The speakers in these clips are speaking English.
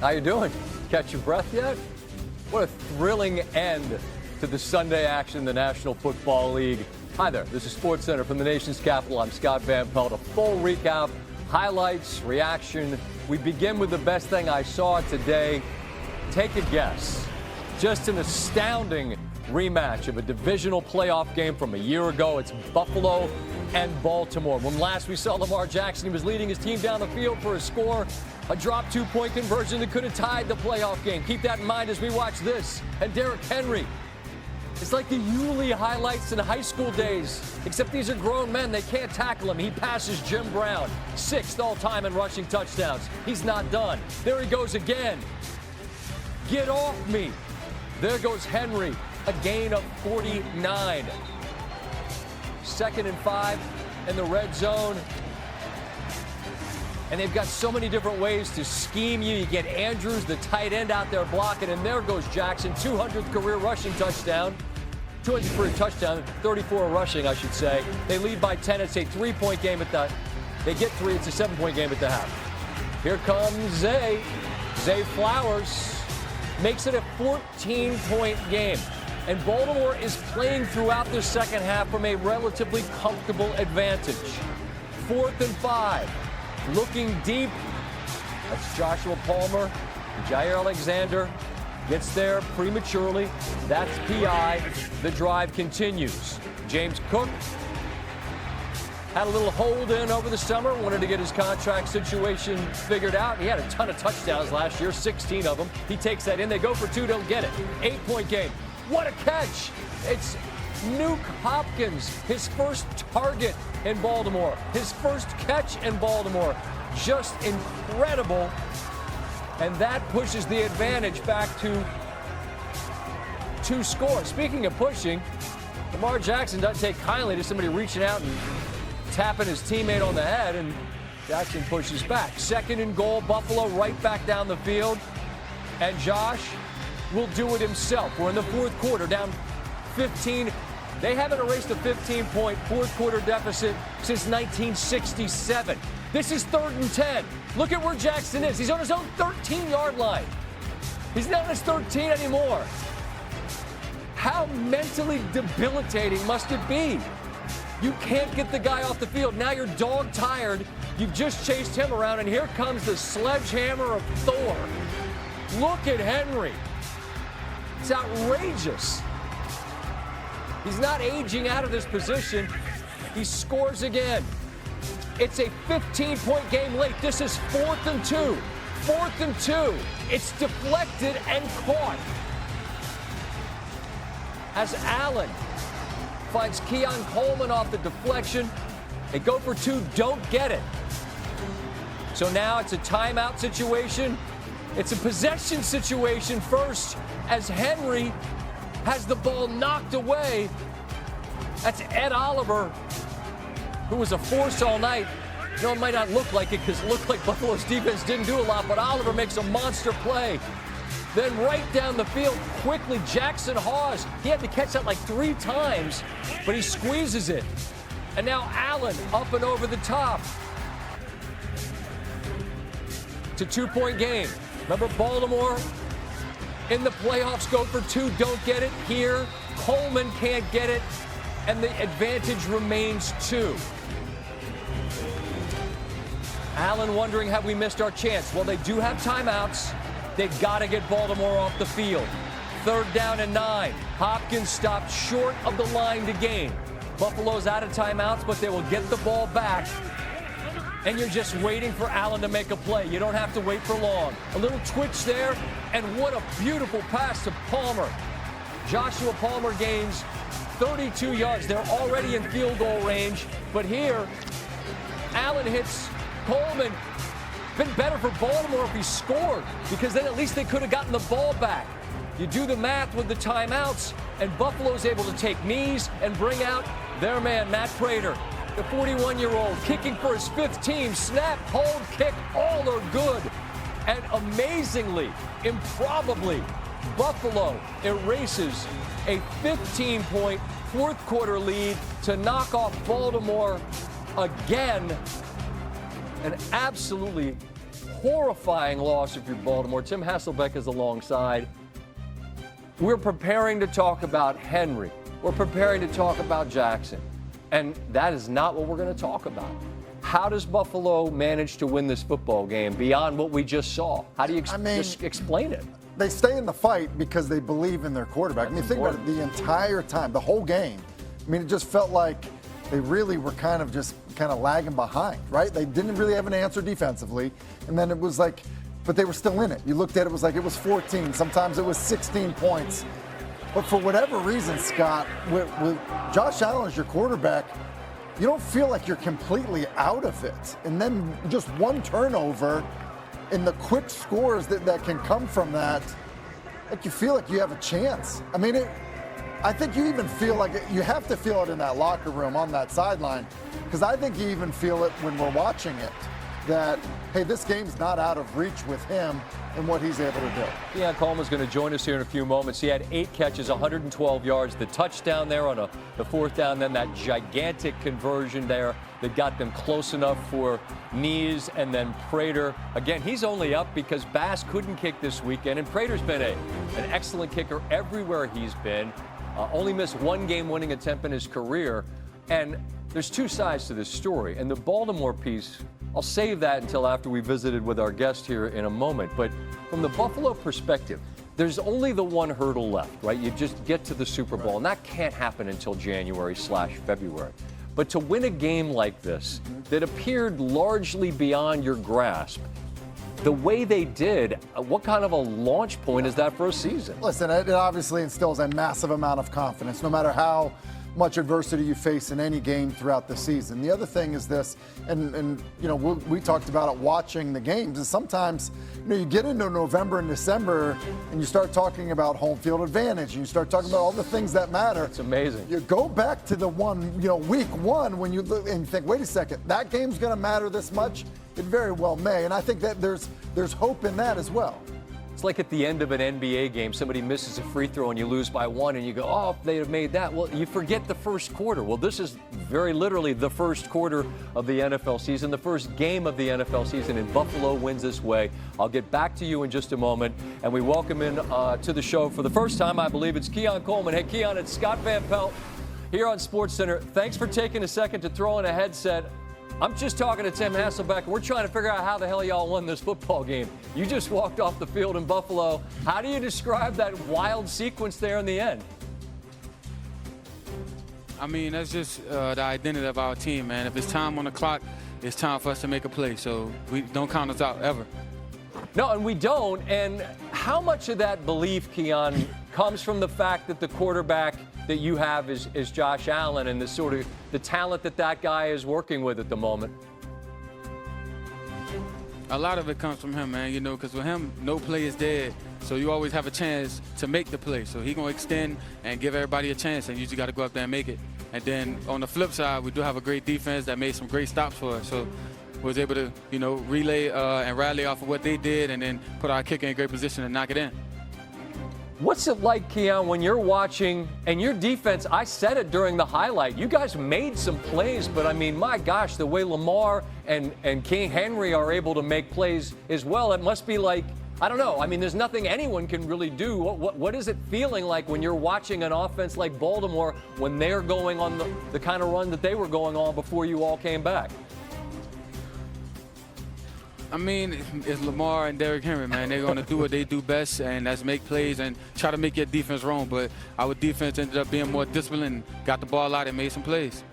How you doing? Catch your breath yet? What a thrilling end to the Sunday action in the National Football League. Hi there, this is SportsCenter from the nation's capital. I'm Scott Van Pelt. A full recap, highlights, reaction. We begin with the best thing I saw today. Take a guess. Just an astounding rematch of a divisional playoff game from a year ago. It's Buffalo and Baltimore. When last we saw Lamar Jackson, he was leading his team down the field for a score. A drop two-point conversion that could have tied the playoff game. Keep that in mind as we watch this. And Derrick Henry. It's like the Yulee highlights in high school days, except these are grown men. They can't tackle him. He passes Jim Brown, 6th all-time in rushing touchdowns. He's not done. There he goes again. Get off me. There goes Henry, a gain of 49. 2nd and 5 in the red zone. And they've got so many different ways to scheme you. You get Andrews, the tight end, out there blocking, and there goes Jackson, 200th career rushing touchdown. 200th career touchdown, 34 rushing, I should say. They lead by 10. It's a 3-point game at the. They get 3. It's a 7-point game at the half. Here comes Zay. Zay Flowers makes it a 14-point game. And Baltimore is playing throughout the second half from a relatively comfortable advantage. 4th and 5. Looking deep. That's Joshua Palmer. Jair Alexander gets there prematurely. That's PI. The drive continues. James Cook had a little hold in over the summer. Wanted to get his contract situation figured out. He had a ton of touchdowns last year, 16 of them. He takes that in. They go for 2, don't get it. 8-point game. What a catch. It's Nuke Hopkins, his first target in Baltimore, his first catch in Baltimore. Just incredible. And that pushes the advantage back to 2 scores. Speaking of pushing, Lamar Jackson doesn't take kindly to somebody reaching out and tapping his teammate on the head, and Jackson pushes back. 2nd and goal, Buffalo right back down the field. And Josh will do it himself. We're in the 4th quarter, down 15. They haven't erased a 15-point 4th quarter deficit since 1967. This is 3rd and 10. Look at where Jackson is. He's on his own 13-yard line. He's not on his 13 anymore. How mentally debilitating must it be? You can't get the guy off the field. Now you're dog-tired. You've just chased him around, and here comes the sledgehammer of Thor. Look at Henry. It's outrageous. He's not aging out of this position. He scores again. It's a 15-point game late. This is 4th and 2. 4th and 2. It's deflected and caught. As Allen finds Keon Coleman off the deflection. They go for 2, don't get it. So now it's a timeout situation. It's a possession situation first, as Henry has the ball knocked away. That's Ed Oliver, who was a force all night. You know, it might not look like it because it looked like Buffalo's defense didn't do a lot, but Oliver makes a monster play. Then right down the field, quickly, Jackson Hawes. He had to catch that like 3 times, but he squeezes it. And now Allen up and over the top. It's a 2-point game. Remember, Baltimore in the playoffs go for 2, don't get it. Here, Coleman can't get it, and the advantage remains 2. Allen wondering, have we missed our chance? Well, they do have timeouts. They've got to get Baltimore off the field. 3rd down and 9. Hopkins stopped short of the line to gain. Buffalo's out of timeouts, but they will get the ball back. And you're just waiting for Allen to make a play. You don't have to wait for long. A little twitch there, and what a beautiful pass to Palmer. Joshua Palmer gains 32 yards. They're already in field goal range, but here, Allen hits Coleman. Been better for Baltimore if he scored, because then at least they could have gotten the ball back. You do the math with the timeouts, and Buffalo's able to take knees and bring out their man, Matt Prater, the 41-year-old, kicking for his 5th team. Snap, hold, kick, all are good. And amazingly, improbably, Buffalo erases a 15-point 4th quarter lead to knock off Baltimore again. An absolutely horrifying loss if you're Baltimore. Tim Hasselbeck is alongside. We're preparing to talk about Henry. We're preparing to talk about Jackson. And that is not what we're going to talk about. How does Buffalo manage to win this football game beyond what we just saw? How do you just explain it? They stay in the fight because they believe in their quarterback. Think about it, the entire time, the whole game. It just felt like they really were kind of lagging behind, right? They didn't really have an answer defensively. And then it was like, but they were still in it. You looked at it, it was like it was 14. Sometimes it was 16 points. But for whatever reason, Scott, with Josh Allen as your quarterback, you don't feel like you're completely out of it. And then just one turnover and the quick scores that can come from that, like you feel like you have a chance. I think you even feel like you have to feel it in that locker room on that sideline, because I think you even feel it when we're watching it, that, hey, this game's not out of reach with him and what he's able to do. Yeah, Coleman's going to join us here in a few moments. He had 8 catches, 112 yards, the touchdown there on the 4th down, then that gigantic conversion there that got them close enough for knees, and then Prater. Again, he's only up because Bass couldn't kick this weekend, and Prater's been an excellent kicker everywhere he's been. Only missed 1 game-winning attempt in his career. And there's 2 sides to this story. And the Baltimore piece, I'll save that until after we visited with our guest here in a moment. But from the Buffalo perspective, there's only the one hurdle left, right? You just get to the Super Bowl, and that can't happen until January/February. But to win a game like this that appeared largely beyond your grasp, the way they did, what kind of a launch point is that for a season? Listen, it obviously instills a massive amount of confidence, no matter how much adversity you face in any game throughout the season. The other thing is this, and we talked about it watching the games, is sometimes you get into November and December and you start talking about home field advantage and you start talking about all the things that matter. It's amazing. You go back to the week 1 when you look and you think, wait a second, that game's going to matter this much? It very well may, and I think that there's hope in that as well. It's like at the end of an NBA game, somebody misses a free throw and you lose by 1 and you go, oh, if they'd have made that. Well, you forget the first quarter. Well, this is very literally the first quarter of the NFL season, the first game of the NFL season, and Buffalo wins this way. I'll get back to you in just a moment, and we welcome in to the show for the first time, I believe, it's Keon Coleman. Hey, Keon, it's Scott Van Pelt here on SportsCenter. Thanks for taking a second to throw in a headset. I'm just talking to Tim Hasselbeck. We're trying to figure out how the hell y'all won this football game. You just walked off the field in Buffalo. How do you describe that wild sequence there in the end? That's just the identity of our team, man. If it's time on the clock, it's time for us to make a play. So we don't count us out ever. No, and we don't. And how much of that belief, Keon, comes from the fact that the quarterback that you have is Josh Allen and the talent that guy is working with at the moment? A lot of it comes from him, man, because with him, no play is dead. So you always have a chance to make the play. So he's going to extend and give everybody a chance, and you just got to go up there and make it. And then on the flip side, we do have a great defense that made some great stops for us. So was able to, relay and rally off of what they did and then put our kicker in a great position and knock it in. What's it like, Keon, when you're watching, and your defense, I said it during the highlight, you guys made some plays, but my gosh, the way Lamar and King Henry are able to make plays as well, it must be like, I don't know, there's nothing anyone can really do. What is it feeling like when you're watching an offense like Baltimore when they're going on the kind of run that they were going on before you all came back? It's Lamar and Derrick Henry, man. They're going to do what they do best, and that's make plays and try to make your defense wrong. But our defense ended up being more disciplined, got the ball out and made some plays.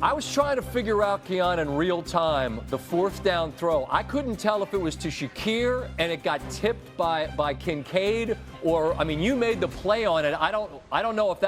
I was trying to figure out, Keon, in real time, the 4th down throw. I couldn't tell if it was to Shakir and it got tipped by Kincaid, or, you made the play on it. I don't know if that